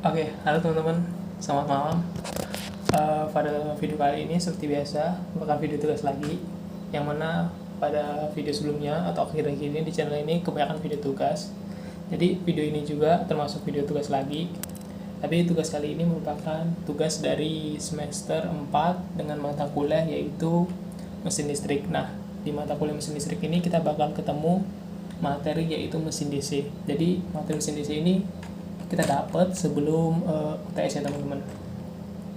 Oke, halo teman-teman, selamat malam. Pada video kali ini seperti biasa merupakan video tugas lagi, yang mana pada video sebelumnya atau akhir-akhir ini di channel ini kebanyakan video tugas. Jadi video ini juga termasuk video tugas lagi. Tapi tugas kali ini merupakan tugas dari semester 4 dengan mata kuliah yaitu mesin listrik. Nah, di mata kuliah mesin listrik ini kita bakal ketemu materi yaitu mesin DC. Jadi materi mesin DC ini kita dapat sebelum UTS ya teman-teman.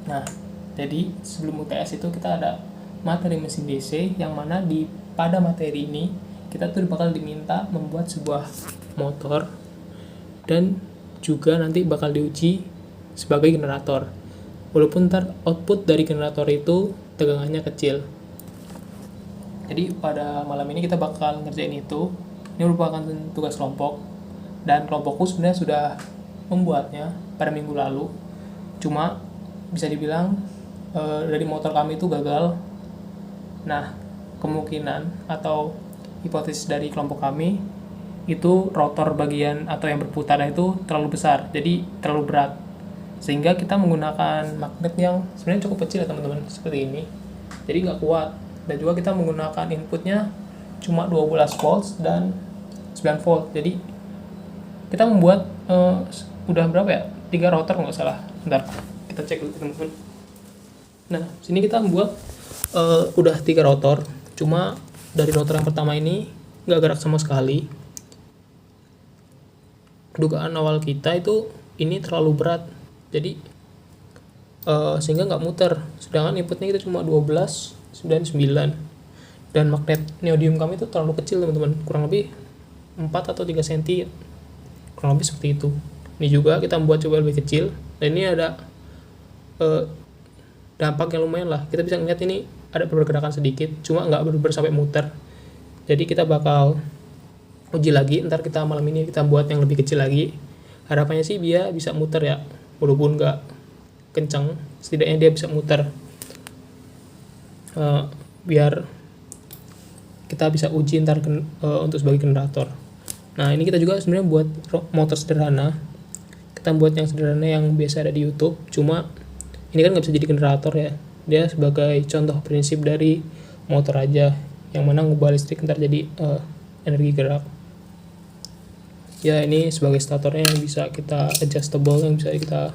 Nah, jadi sebelum UTS itu kita ada materi mesin DC yang mana pada materi ini kita tuh bakal diminta membuat sebuah motor dan juga nanti bakal diuji sebagai generator. Walaupun ntar output dari generator itu tegangannya kecil. Jadi pada malam ini kita bakal ngerjain itu. Ini merupakan tugas kelompok dan kelompokku sebenarnya sudah membuatnya pada minggu lalu, cuma bisa dibilang dari motor kami itu gagal. Nah, kemungkinan atau hipotesis dari kelompok kami itu rotor bagian atau yang berputar itu terlalu besar, jadi terlalu berat, sehingga kita menggunakan magnet yang sebenarnya cukup kecil ya teman-teman, seperti ini, jadi nggak kuat. Dan juga kita menggunakan inputnya cuma 12 volts dan 9 volt, jadi kita membuat udah berapa ya? 3 rotor nggak salah. Bentar, kita cek dulu teman-teman. Nah, sini kita membuat udah 3 rotor. Cuma dari rotor yang pertama ini nggak gerak sama sekali. Dugaan awal kita itu ini terlalu berat. Jadi sehingga nggak muter. Sedangkan inputnya kita cuma 12, 9. Dan magnet neodymium kami itu terlalu kecil teman-teman. Kurang lebih 4 atau 3 cm. Kurang lebih seperti itu. Ini juga kita membuat coba lebih kecil, dan ini ada dampak yang lumayan lah. Kita bisa lihat ini ada pergerakan sedikit, cuma nggak benar-benar sampai muter. Jadi kita bakal uji lagi, ntar kita malam ini kita buat yang lebih kecil lagi. Harapannya sih dia bisa muter ya, walaupun nggak kencang, setidaknya dia bisa muter. Biar kita bisa uji ntar untuk sebagai generator. Nah, ini kita juga sebenarnya buat motor sederhana. Kita buat yang sederhana yang biasa ada di YouTube, cuma ini kan nggak bisa jadi generator ya. Dia sebagai contoh prinsip dari motor aja, yang mana ngubah listrik ntar jadi energi gerak. Ya, ini sebagai statornya yang bisa kita adjustable, yang bisa kita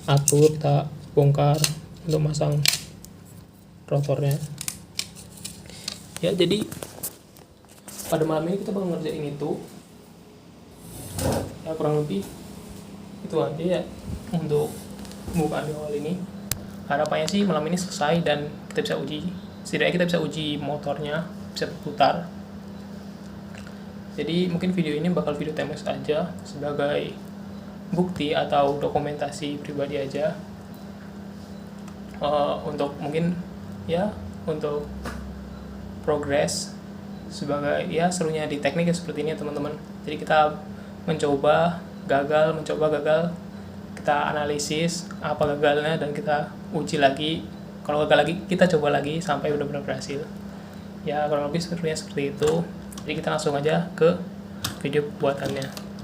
atur, kita bongkar untuk masang rotornya. Ya, jadi pada malam ini kita bakal ngerjain itu. Ya, kurang lebih itu aja ya untuk pembukaan di awal ini. Harapannya sih malam ini selesai dan kita bisa uji, setidaknya kita bisa uji motornya bisa berputar. Jadi mungkin video ini bakal video TMS aja sebagai bukti atau dokumentasi pribadi aja, untuk mungkin ya untuk progres sebagai ya serunya di teknik ya seperti ini ya teman-teman. Jadi kita mencoba gagal, kita analisis apa gagalnya dan kita uji lagi. Kalau gagal lagi kita coba lagi sampai benar-benar berhasil. Ya, kurang lebih sebenarnya seperti itu. Jadi kita langsung aja ke video buatannya.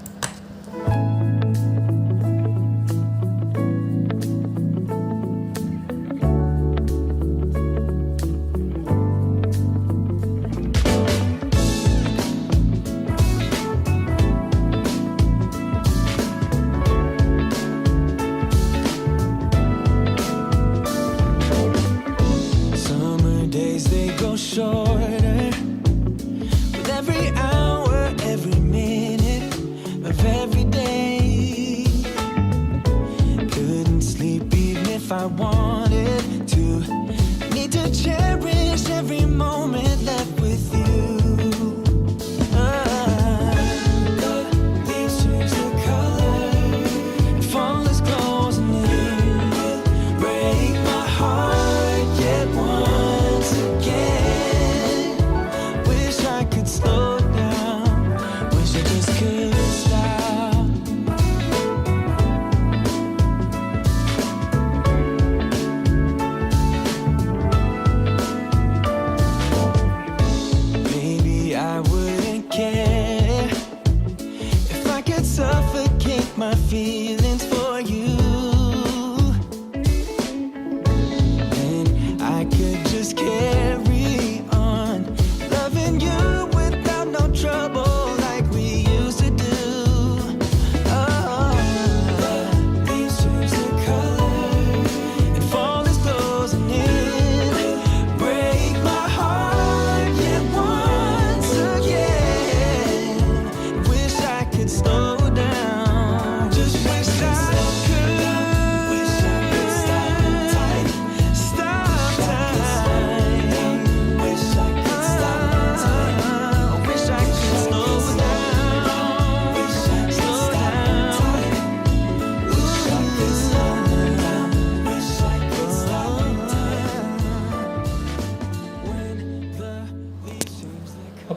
Shorter with every hour, every minute of every day. Couldn't sleep even if I wanted to. Need to cherish every moment left with you. The leaves change their color, fall as close, and then you break my heart yet once again. Slow down, wish I just could stop.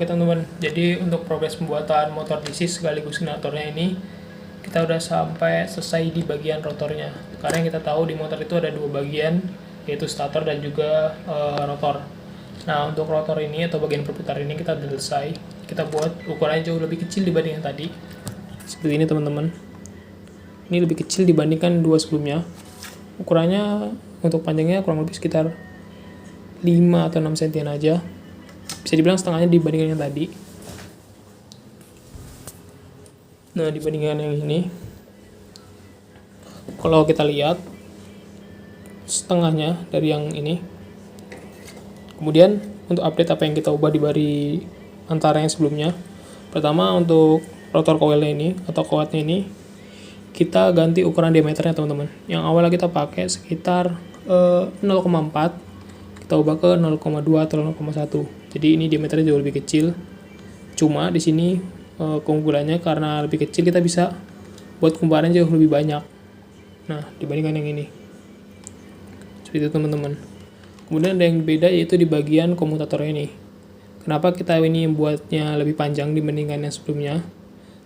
Oke teman-teman, jadi untuk progres pembuatan motor DC sekaligus generatornya ini kita udah sampai selesai di bagian rotornya. Karena yang kita tahu di motor itu ada dua bagian, yaitu stator dan juga rotor. Nah untuk rotor ini atau bagian perputar ini kita udah selesai. Kita buat ukurannya jauh lebih kecil dibanding yang tadi. Seperti ini teman-teman. Ini lebih kecil dibandingkan dua sebelumnya. Ukurannya untuk panjangnya kurang lebih sekitar 5 atau 6 cm aja. Bisa dibilang setengahnya dibandingkan yang tadi. Nah dibandingkan yang ini, kalau kita lihat setengahnya dari yang ini. Kemudian untuk update apa yang kita ubah di antara yang sebelumnya, pertama untuk rotor coilnya ini atau kawatnya ini kita ganti ukuran diameternya teman-teman. Yang awalnya kita pakai sekitar 0,4, kita ubah ke 0,2 atau 0,1. Jadi ini diameternya jauh lebih kecil. Cuma di sini keunggulannya karena lebih kecil kita bisa buat kumparan jauh lebih banyak. Nah, dibandingkan yang ini. Seperti itu teman-teman. Kemudian ada yang beda yaitu di bagian komutatornya ini. Kenapa kita ini buatnya lebih panjang dibandingkan yang sebelumnya?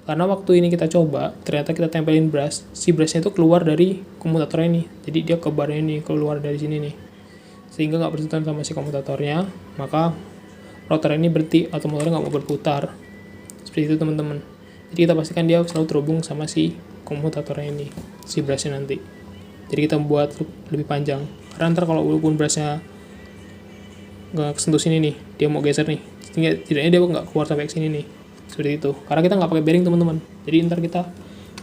Karena waktu ini kita coba, ternyata kita tempelin brush. Si brushnya itu keluar dari komutatornya ini. Jadi dia kebarnya ini keluar dari sini nih. Sehingga nggak bersentuhan sama si komutatornya, maka rotor ini berhenti atau motornya nggak mau berputar. Seperti itu teman-teman. Jadi kita pastikan dia selalu terhubung sama si komutatornya ini, si brushnya nanti. Jadi kita buat lebih panjang. Karena ntar kalau walaupun brushnya nggak kesentuh sini nih, dia mau geser nih, setidaknya dia nggak keluar sampai ke sini nih. Seperti itu. Karena kita nggak pakai bearing teman-teman. Jadi ntar kita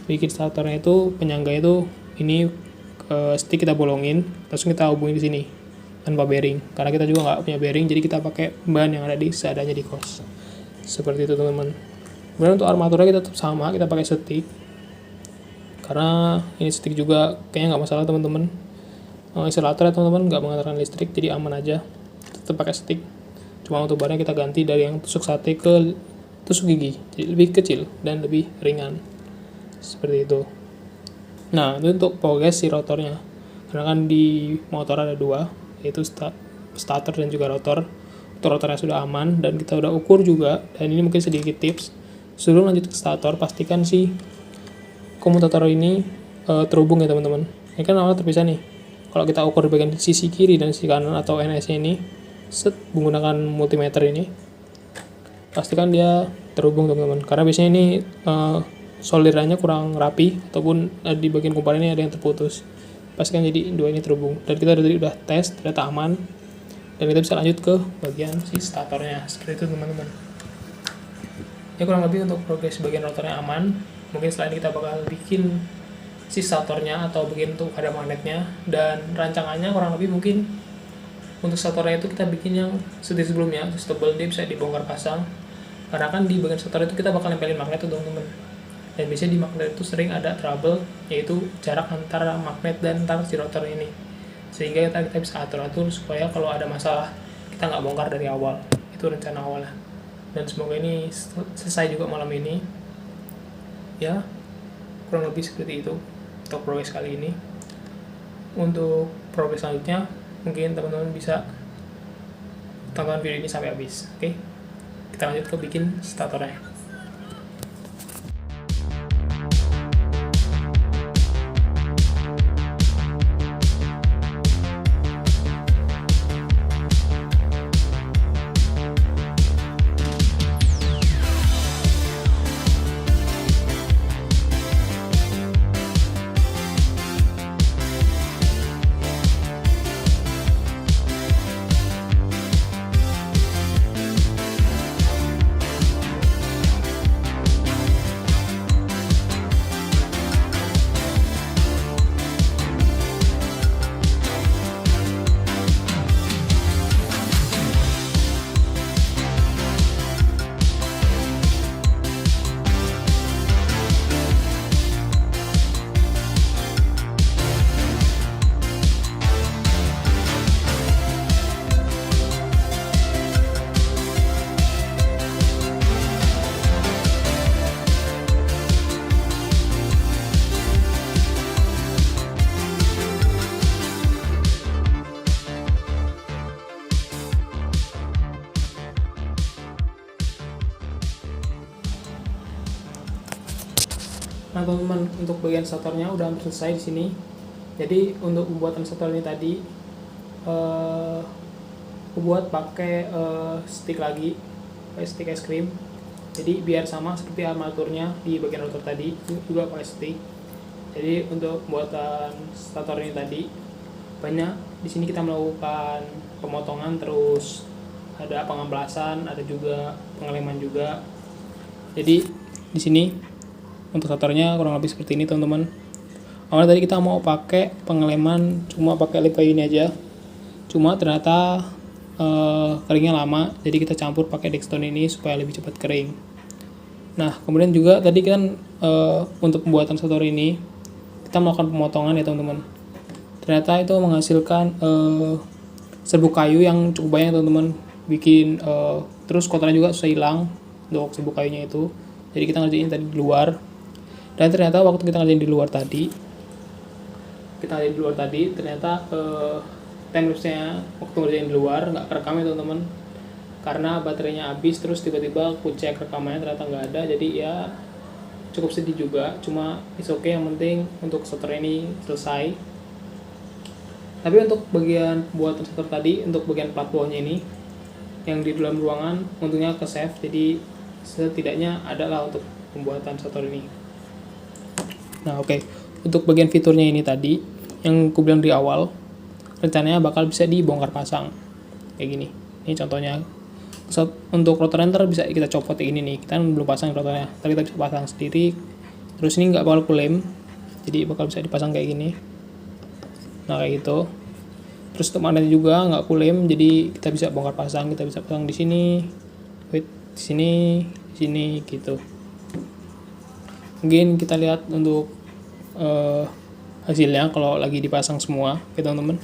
bikin starternya itu, penyangga itu, ini stick kita bolongin, langsung kita hubungin di sini tanpa bearing. Karena kita juga nggak punya bearing, jadi kita pakai bahan yang ada di seadanya di kos. Seperti itu teman-teman. Kemudian untuk armaturnya kita tetap sama, kita pakai stick. Karena ini stick juga kayaknya nggak masalah teman-teman. Insulator ya teman-teman, nggak mengantarkan listrik, jadi aman aja. Tetap pakai stick. Cuma untuk barangnya kita ganti dari yang tusuk sate ke tusuk gigi, jadi lebih kecil dan lebih ringan. Seperti itu. Nah, itu untuk progres si rotornya. Karena kan di motor ada dua, yaitu starter dan juga rotor. Untuk rotornya sudah aman dan kita udah ukur juga. Dan ini mungkin sedikit tips. Sebelum lanjut ke starter, pastikan si komutator ini terhubung ya teman-teman. Ini kan awalnya terpisah nih. Kalau kita ukur di bagian sisi kiri dan sisi kanan atau NS-nya ini, menggunakan multimeter ini, pastikan dia terhubung teman-teman. Karena biasanya ini solderannya kurang rapi ataupun di bagian kumparannya ada yang terputus. Pastikan jadi dua ini terhubung. Dan kita udah tes, ternyata aman. Dan kita bisa lanjut ke bagian si statornya. Seperti itu teman-teman. Ya kurang lebih untuk progres bagian rotornya aman. Mungkin setelah ini kita bakal bikin si statornya atau bagian untuk ada magnetnya. Dan rancangannya kurang lebih mungkin untuk statornya itu kita bikin yang seperti sebelumnya, adjustable, dia bisa dibongkar pasang. Karena kan di bagian stator itu kita bakal nempelin magnet tuh teman-teman. Dan biasanya di magnet itu sering ada trouble, yaitu jarak antara magnet dan antar si rotor ini. Sehingga kita bisa atur-atur supaya kalau ada masalah kita nggak bongkar dari awal. Itu rencana awalnya. Dan semoga ini selesai juga malam ini. Ya, kurang lebih seperti itu untuk progres kali ini. Untuk progres selanjutnya mungkin teman-teman bisa tonton video ini sampai habis. Oke, kita lanjut ke bikin statornya. Nah teman-teman, untuk bagian statornya udah hampir selesai di sini. Jadi untuk pembuatan stator ini tadi buat pakai stick lagi, pakai stick es krim. Jadi biar sama seperti armaturnya di bagian rotor tadi, juga pakai stick. Jadi untuk pembuatan stator ini tadi banyak di sini kita melakukan pemotongan, terus ada pengampelasan, ada juga pengeleman juga. Jadi di sini untuk statornya kurang lebih seperti ini teman-teman. Awalnya tadi kita mau pakai pengeleman cuma pakai lip kayu ini aja, cuma ternyata keringnya lama, jadi kita campur pakai Dextone ini supaya lebih cepat kering. Nah kemudian juga tadi kan untuk pembuatan stator ini kita melakukan pemotongan ya teman-teman. Ternyata itu menghasilkan serbuk kayu yang cukup banyak teman-teman, bikin terus kotoran juga susah hilang untuk serbuk kayunya itu. Jadi kita ngerjain tadi di luar, dan ternyata waktu kita ngerjain di luar tadi ternyata timelapse-nya waktu ngerjain di luar nggak kerekam ya teman-teman, karena baterainya habis. Terus tiba-tiba aku cek rekamannya ternyata nggak ada, jadi ya cukup sedih juga. Cuma it's okay, yang penting untuk stator ini selesai. Tapi untuk bagian pembuatan stator tadi, untuk bagian plat bawahnya ini yang di dalam ruangan untungnya ke save, jadi setidaknya ada lah untuk pembuatan stator ini. Nah oke, untuk bagian fiturnya ini tadi yang aku bilang di awal, rencananya bakal bisa dibongkar pasang kayak gini. Ini contohnya. Untuk rotor enter bisa kita copot kayak gini nih, kita belum pasang rotornya, tapi kita bisa pasang sendiri. Terus ini nggak bakal kulem, jadi bakal bisa dipasang kayak gini. Nah kayak gitu. Terus untuk magnetnya juga nggak kulem, jadi kita bisa bongkar pasang. Kita bisa pasang di sini, di sini gitu. Mungkin kita lihat untuk hasilnya kalau lagi dipasang semua, ya teman-teman.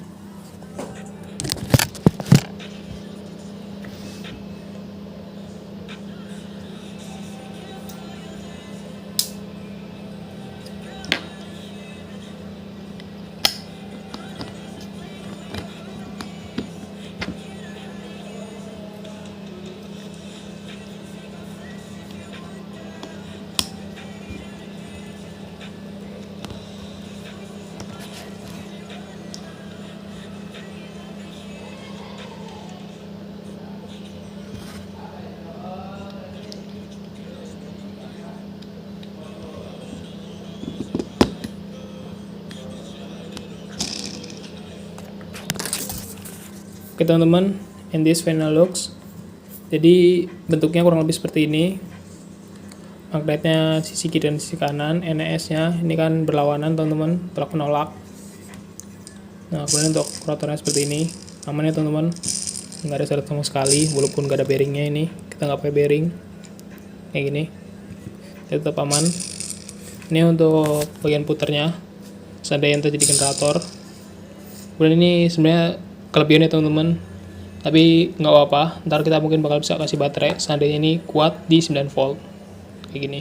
Oke teman-teman, and this final looks. Jadi bentuknya kurang lebih seperti ini. Magnetnya sisi kiri dan sisi kanan, NES-nya ini kan berlawanan teman-teman, tolak menolak. Nah kemudian untuk rotornya seperti ini, aman ya teman-teman, nggak ada seret sama sekali, walaupun nggak ada bearingnya. Ini kita nggak pakai bearing kayak gini, tetap aman. Ini untuk bagian puternya, seandainya terjadi generator. Kemudian ini sebenarnya kelebihannya teman-teman, tapi nggak apa-apa, ntar kita mungkin bakal bisa kasih baterai seandainya ini kuat di 9 volt kayak gini.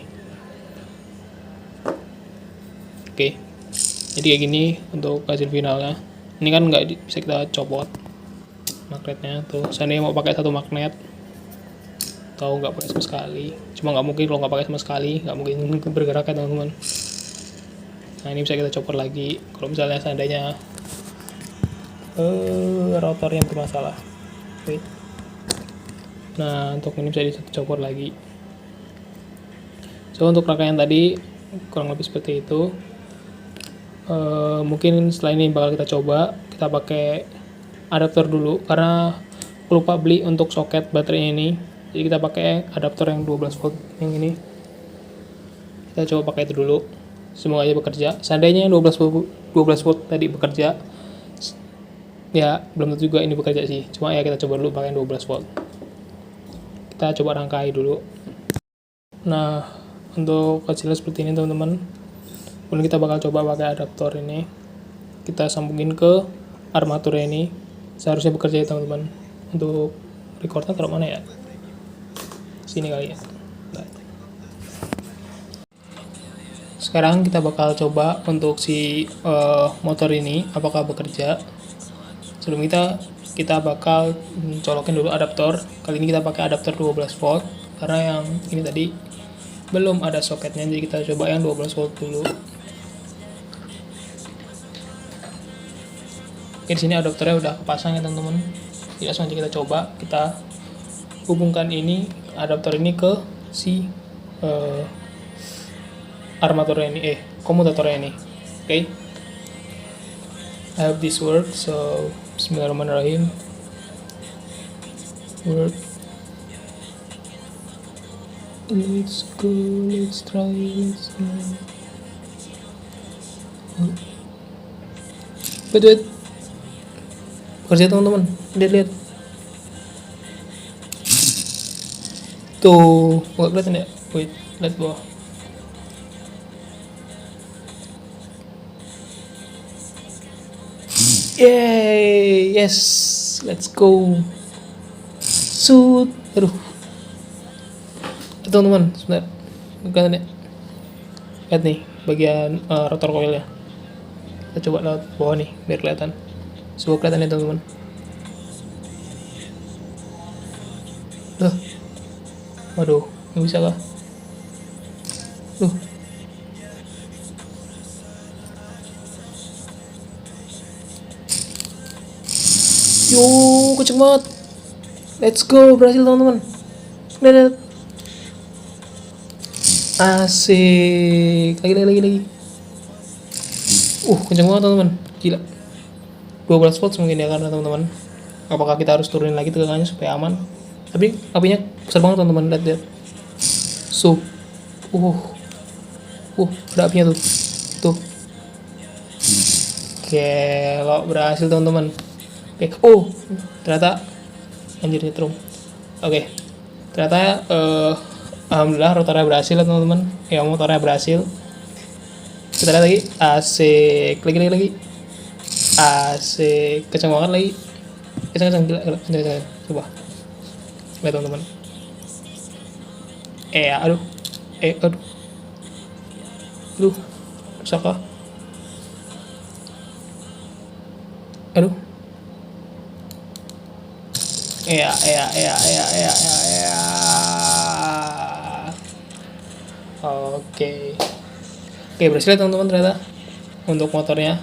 Oke, jadi kayak gini untuk hasil finalnya. Ini kan nggak bisa kita copot magnetnya tuh, seandainya mau pakai satu magnet atau nggak pakai sama sekali. Cuma nggak mungkin kalau nggak pakai sama sekali, nggak mungkin bergerak ya teman-teman. Nah ini bisa kita copot lagi kalau misalnya seandainya rotornya bermasalah. Wait. Nah untuk ini bisa dicopot lagi. So untuk rangkaian tadi kurang lebih seperti itu. Mungkin setelah ini bakal kita coba kita pakai adaptor dulu, karena aku lupa beli untuk soket baterainya ini. Jadi kita pakai adaptor yang 12 volt yang ini. Kita coba pakai itu dulu, semoga aja bekerja. Seandainya 12 volt tadi bekerja, ya belum tentu juga ini bekerja sih, cuma ya kita coba dulu pakai 12 volt. Kita coba rangkai dulu. Nah untuk hasilnya seperti ini teman-teman. Kemudian kita bakal coba pakai adaptor ini, kita sambungin ke armaturnya ini. Seharusnya bekerja ya teman-teman. Untuk recordnya taruh mana ya, sini kali ya. Sekarang kita bakal coba untuk si motor ini apakah bekerja. Sebelum kita bakal colokin dulu adaptor. Kali ini kita pakai adaptor 12 volt, karena yang ini tadi belum ada soketnya, jadi kita coba yang 12 volt dulu. Oke, di sini adaptornya udah kepasang ya teman-teman. Jadi langsung aja kita coba, kita hubungkan ini adaptor ini ke si armaturnya ini, komutatornya ini. Oke. I hope this works. So bismillahirrahmanirrahim. Work. Let's go, let's try, let's go. Wait. Kerja teman-teman, lihat. Tuh, nggak kelihatan ya? Wait, lihat bawah. Yay, yes, let's go. Shoot, aduh. Teman-teman, sebentar, kelihatan ya? Lihat nih, bagian rotor coilnya. Kita coba lewat bawah nih, biar kelihatan. Coba kelihatan ya teman-teman. Waduh, nggak bisa kah? Yo, kenceng banget. Let's go, berhasil teman-teman. Lihat. Asik. Lagi. Kenceng banget teman-teman. Gila. 12 volt mungkin ya karena teman-teman. Apakah kita harus turunin lagi tegangannya supaya aman? Tapi apinya besar banget teman-teman. Lihat. So. Ada apinya tuh. Kalau berhasil teman-teman. Ternyata anjir nyetrum. Ternyata alhamdulillah rotornya berhasil ya teman-teman. Ya, motornya berhasil. Kita lihat lagi. Asik. Lagi. Asik. Kencang banget lagi. Kencang. Gila. Coba. Lihat teman-teman. Aduh. Rusak kah? Aduh. Oke, berhasil teman-teman ternyata untuk motornya.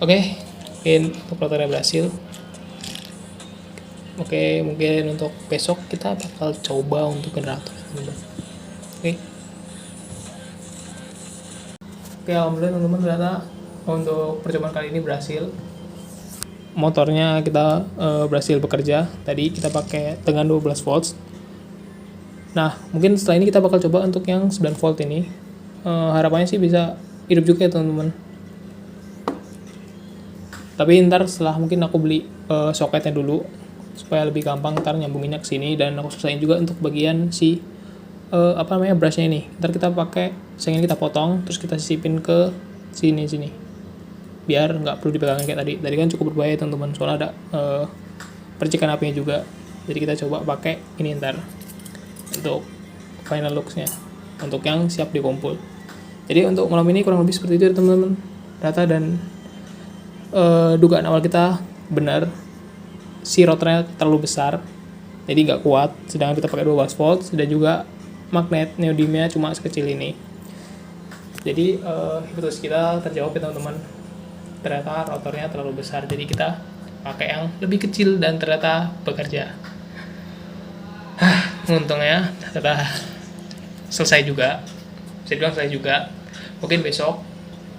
Mungkin untuk motornya berhasil. Mungkin untuk besok kita bakal coba untuk generator, teman-teman. Alhamdulillah teman-teman, ternyata untuk percobaan kali ini berhasil. Motornya kita berhasil bekerja. Tadi kita pakai tegangan 12 volts. Nah, mungkin setelah ini kita bakal coba untuk yang 9 volt ini. Harapannya sih bisa hidup juga ya teman-teman. Tapi ntar setelah mungkin aku beli soketnya dulu supaya lebih gampang ntar nyambunginnya ke sini, dan aku selesaiin juga untuk bagian si brushnya ini. Ntar kita pakai seng ini, kita potong terus kita sisipin ke sini. Biar nggak perlu dipegangin kayak tadi. Tadi kan cukup berbahaya teman-teman, soalnya ada percikan apinya juga. Jadi kita coba pakai ini ntar untuk final looks-nya, untuk yang siap dikumpul. Jadi untuk malam ini kurang lebih seperti itu ya teman-teman. Data dan dugaan awal kita benar, si rotornya terlalu besar, jadi nggak kuat. Sedangkan kita pakai 12 volt dan juga magnet neodymiumnya cuma sekecil ini. Jadi hipotesis kita terjawab ya teman-teman. Ternyata rotornya terlalu besar, jadi kita pakai yang lebih kecil dan ternyata bekerja. Untungnya ternyata selesai juga. Saya bilang selesai juga. Mungkin besok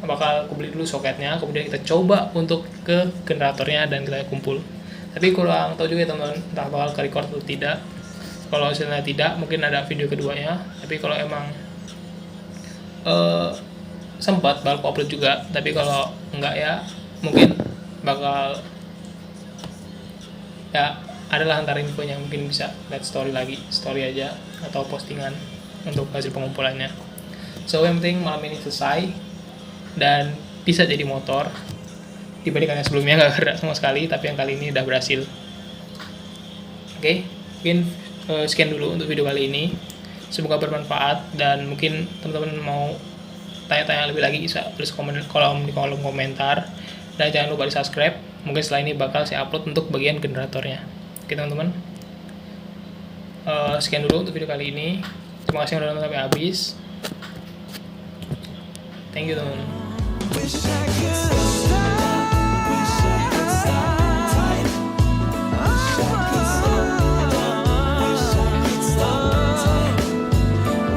bakal aku beli dulu soketnya, kemudian kita coba untuk ke generatornya dan kita kumpul. Tapi kurang tahu juga ya teman-teman, entah bakal ke record atau tidak. Kalau hasilnya tidak, mungkin ada video keduanya. Tapi kalau emang sempat bakal upload juga. Tapi kalau enggak ya mungkin bakal ya adalah antara infonya, mungkin bisa lihat story aja atau postingan untuk hasil pengumpulannya. So yang penting malam ini selesai dan bisa jadi motor dibandingkan yang sebelumnya nggak gerak sama sekali, tapi yang kali ini udah berhasil. Mungkin sekian dulu untuk video kali ini. Semoga bermanfaat, dan mungkin teman-teman mau tanya-tanya lebih lagi bisa tulis di kolom komentar, dan jangan lupa di subscribe. Mungkin setelah ini bakal saya upload untuk bagian generatornya. Oke teman-teman, sekian dulu untuk video kali ini. Terima kasih yang udah nonton sampai habis. Thank you teman. Wish I could stop. Wish I could stop time. Wish I could slow down. Wish I could stop time.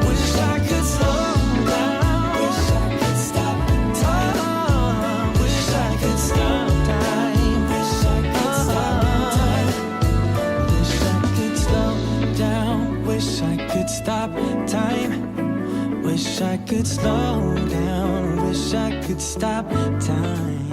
Wish I could slow down. Wish I could stop time. Wish I could stop time. Wish I could stop time. Wish I could slow down. Wish I could stop time. Wish I could slow down. Wish I could stop time.